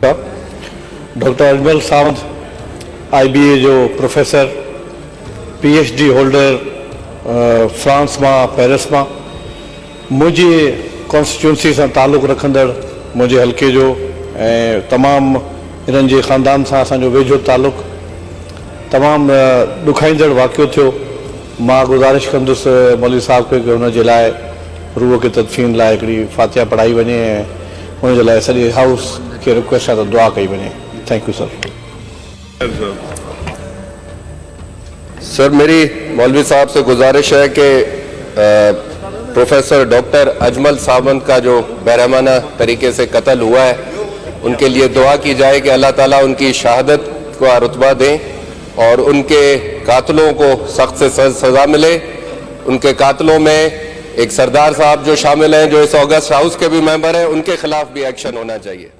Doctor Ajmal सावंद IBA जो professor, PhD holder, France में Paris में, मुझे कॉन्स्टिट्यूंसी से ताल्लुक़ रखंदड़ मुझे हल्के जो तमाम इन के ख़ानदान से असो वेझो ताल्लुक़, तमाम दुखाईंदड़ वाक़ियो थो। मां गुजारिश कंदुसि मौलवी साहब के उनके लाइ रूह के तदफीन लाइ हिकिड़ी फातिहा पढ़ाई वञे ऐं उनके लाइ सॼे हाउस के रिक्वेस्ट आहे त दुआ कई वञे। Thank you sir. सर, मेरी मौलवी साहब से गुजारिश है कि प्रोफेसर डॉक्टर अजमल सावंद का जो बेरहमाना तरीके से कत्ल हुआ है, उनके लिए दुआ की जाए कि अल्लाह ताला उनकी शहादत का रुतबा दें और उनके कातलों को सख्त से सज़ा मिले। उनके कातलों में एक सरदार साहब जो शामिल हैं, जो इस ऑगस्ट हाउस के भी मेंबर हैं, उनके खिलाफ भी एक्शन होना चाहिए।